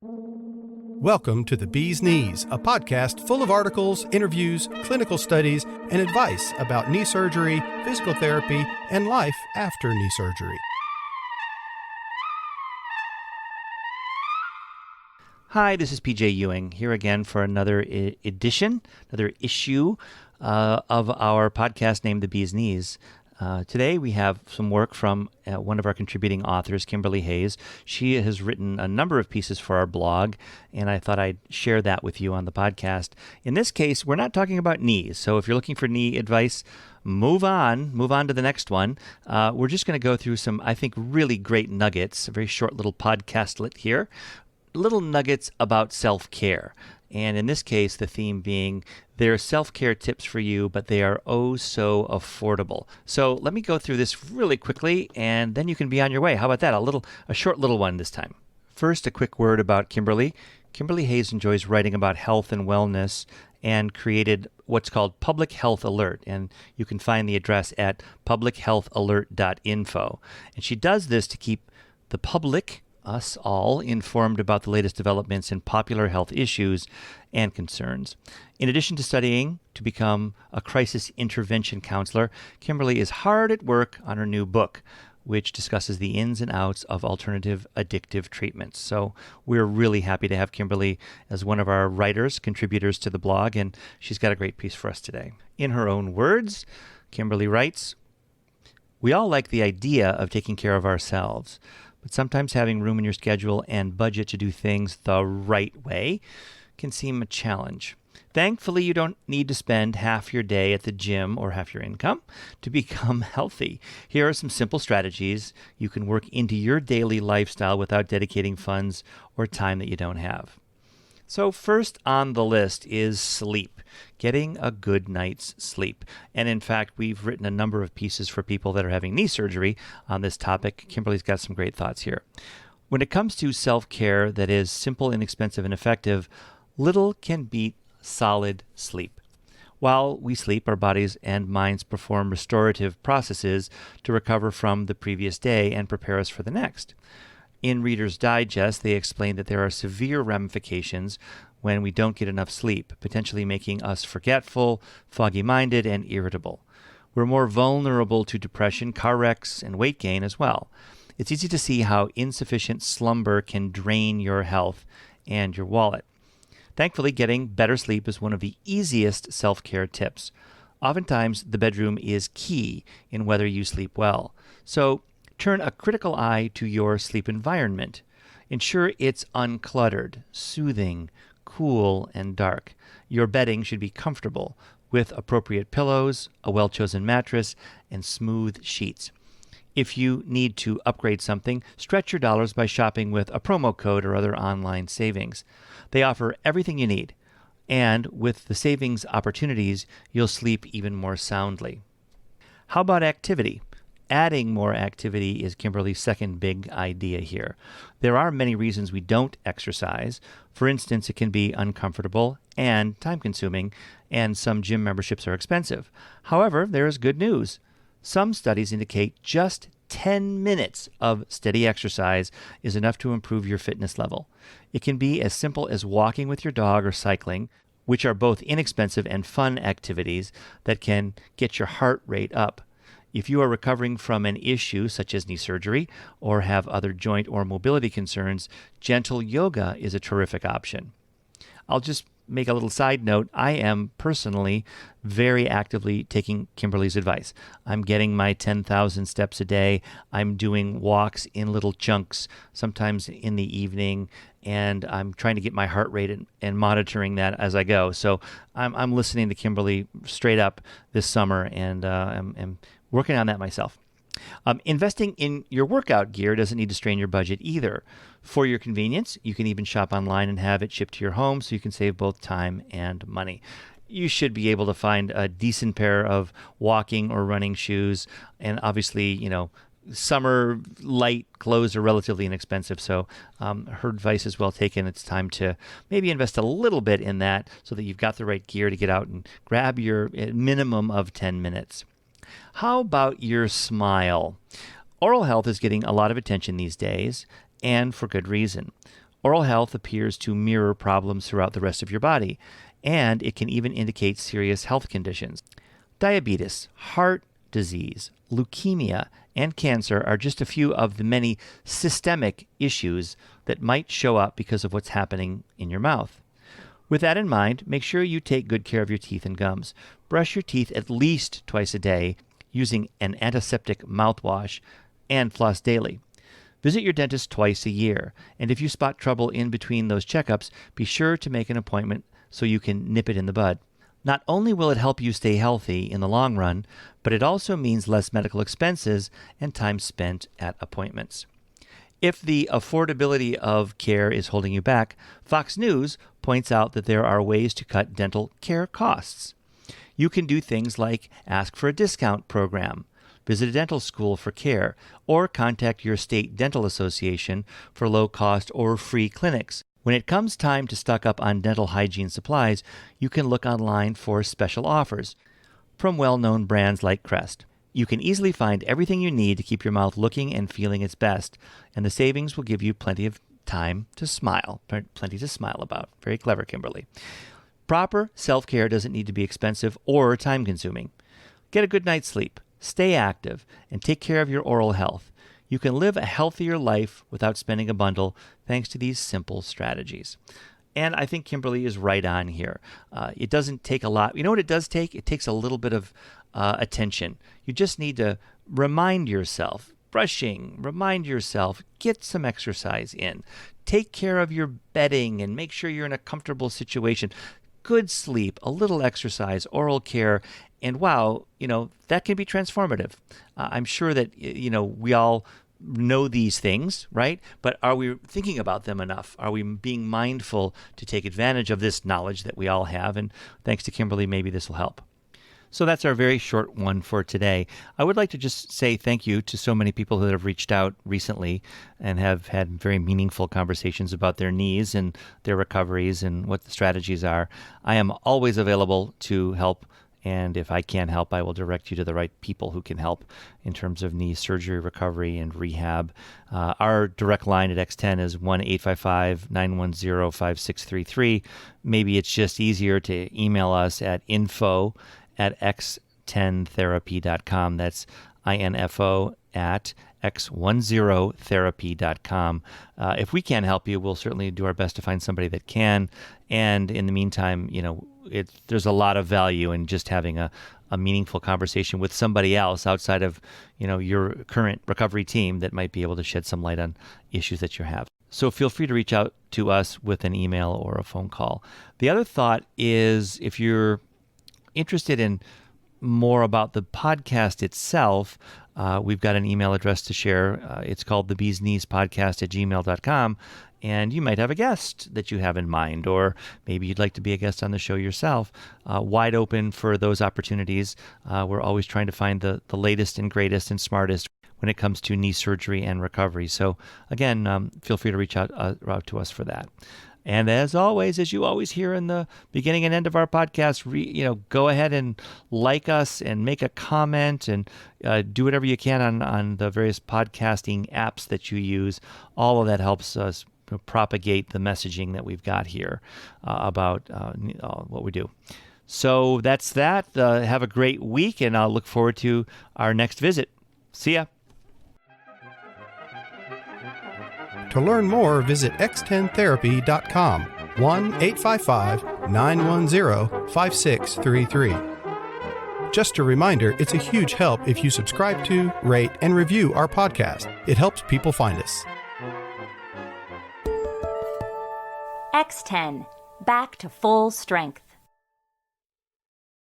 Welcome to The Bee's Knees, a podcast full of articles, interviews, clinical studies, and advice about knee surgery, physical therapy, and life after knee surgery. Hi, this is PJ Ewing, here again for another another issue of our podcast named The Bee's Knees. Today we have some work from one of our contributing authors, Kimberly Hayes. She has written a number of pieces for our blog, and I thought I'd share that with you on the podcast. In this case, we're not talking about knees, so if you're looking for knee advice, move on to the next one. We're just going to go through some, I think, really great nuggets, a very short little podcastlet here, little nuggets about self-care. And in this case, the theme being they're self-care tips for you, but they are oh so affordable. So let me go through this really quickly, and then you can be on your way. How about that? A short little one this time. First, a quick word about Kimberly. Kimberly Hayes enjoys writing about health and wellness and created what's called Public Health Alert. And you can find the address at publichealthalert.info. And she does this to keep the public, us all, informed about the latest developments in popular health issues and concerns. In addition to studying to become a crisis intervention counselor, Kimberly is hard at work on her new book, which discusses the ins and outs of alternative addictive treatments. So we're really happy to have Kimberly as one of our writers, contributors to the blog, and she's got a great piece for us today. In her own words, Kimberly writes, "We all like the idea of taking care of ourselves, but sometimes having room in your schedule and budget to do things the right way can seem a challenge. Thankfully, you don't need to spend half your day at the gym or half your income to become healthy. Here are some simple strategies you can work into your daily lifestyle without dedicating funds or time that you don't have." So first on the list is sleep, getting a good night's sleep. And in fact, we've written a number of pieces for people that are having knee surgery on this topic. Kimberly's got some great thoughts here. When it comes to self-care that is simple, inexpensive, and effective, little can beat solid sleep. While we sleep, our bodies and minds perform restorative processes to recover from the previous day and prepare us for the next. In Reader's Digest, they explain that there are severe ramifications when we don't get enough sleep, potentially making us forgetful, foggy-minded, and irritable. We're more vulnerable to depression, car wrecks, and weight gain as well. It's easy to see how insufficient slumber can drain your health and your wallet. Thankfully, getting better sleep is one of the easiest self-care tips. Oftentimes, the bedroom is key in whether you sleep well. So, turn a critical eye to your sleep environment. Ensure it's uncluttered, soothing, cool, and dark. Your bedding should be comfortable with appropriate pillows, a well-chosen mattress, and smooth sheets. If you need to upgrade something, stretch your dollars by shopping with a promo code or other online savings. They offer everything you need, and with the savings opportunities, you'll sleep even more soundly. How about activity? Adding more activity is Kimberly's second big idea here. There are many reasons we don't exercise. For instance, it can be uncomfortable and time-consuming, and some gym memberships are expensive. However, there is good news. Some studies indicate just 10 minutes of steady exercise is enough to improve your fitness level. It can be as simple as walking with your dog or cycling, which are both inexpensive and fun activities that can get your heart rate up. If you are recovering from an issue such as knee surgery or have other joint or mobility concerns, gentle yoga is a terrific option. I'll just make a little side note. I am personally very actively taking Kimberly's advice. I'm getting my 10,000 steps a day. I'm doing walks in little chunks, sometimes in the evening, and I'm trying to get my heart rate and monitoring that as I go. So I'm listening to Kimberly straight up this summer, and I'm working on that myself. Investing in your workout gear doesn't need to strain your budget either. For your convenience, you can even shop online and have it shipped to your home so you can save both time and money. You should be able to find a decent pair of walking or running shoes, and obviously, summer light clothes are relatively inexpensive, so her advice is well taken. It's time to maybe invest a little bit in that so that you've got the right gear to get out and grab your minimum of 10 minutes. How about your smile? Oral health is getting a lot of attention these days, and for good reason. Oral health appears to mirror problems throughout the rest of your body, and it can even indicate serious health conditions. Diabetes, heart disease, leukemia, and cancer are just a few of the many systemic issues that might show up because of what's happening in your mouth. With that in mind, make sure you take good care of your teeth and gums. Brush your teeth at least twice a day using an antiseptic mouthwash and floss daily. Visit your dentist twice a year, and if you spot trouble in between those checkups, be sure to make an appointment so you can nip it in the bud. Not only will it help you stay healthy in the long run, but it also means less medical expenses and time spent at appointments. If the affordability of care is holding you back, Fox News points out that there are ways to cut dental care costs. You can do things like ask for a discount program, visit a dental school for care, or contact your state dental association for low-cost or free clinics. When it comes time to stock up on dental hygiene supplies, you can look online for special offers from well-known brands like Crest. You can easily find everything you need to keep your mouth looking and feeling its best, and the savings will give you plenty of time to smile, plenty to smile about. Very clever, Kimberly. Proper self-care doesn't need to be expensive or time-consuming. Get a good night's sleep, stay active, and take care of your oral health. You can live a healthier life without spending a bundle thanks to these simple strategies. And I think Kimberly is right on here. It doesn't take a lot. You know what it does take? It takes a little bit of attention. You just need to remind yourself, remind yourself, get some exercise in. Take care of your bedding and make sure you're in a comfortable situation. Good sleep, a little exercise, oral care, and wow, that can be transformative. I'm sure that, we all know these things, right? But are we thinking about them enough? Are we being mindful to take advantage of this knowledge that we all have? And thanks to Kimberly, maybe this will help. So that's our very short one for today. I would like to just say thank you to so many people who have reached out recently and have had very meaningful conversations about their knees and their recoveries and what the strategies are. I am always available to help, and if I can't help, I will direct you to the right people who can help in terms of knee surgery, recovery, and rehab. Our direct line at X10 is 1-855-910-5633. Maybe it's just easier to email us at info@x10therapy.com. That's info at x10therapy.com. If we can't help you, we'll certainly do our best to find somebody that can. And in the meantime, there's a lot of value in just having a meaningful conversation with somebody else outside of, your current recovery team that might be able to shed some light on issues that you have. So feel free to reach out to us with an email or a phone call. The other thought is if you're interested in more about the podcast itself, we've got an email address to share. It's called the Bees Knees Podcast at gmail.com. And you might have a guest that you have in mind, or maybe you'd like to be a guest on the show yourself. Wide open for those opportunities. We're always trying to find the latest and greatest and smartest when it comes to knee surgery and recovery. So again, feel free to reach out to us for that. And as always, as you always hear in the beginning and end of our podcast, go ahead and like us and make a comment and do whatever you can on the various podcasting apps that you use. All of that helps us propagate the messaging that we've got here about what we do. So that's that. Have a great week, and I'll look forward to our next visit. See ya. To learn more, visit x10therapy.com, 1-855-910-5633. Just a reminder, it's a huge help if you subscribe to, rate, and review our podcast. It helps people find us. X10, back to full strength.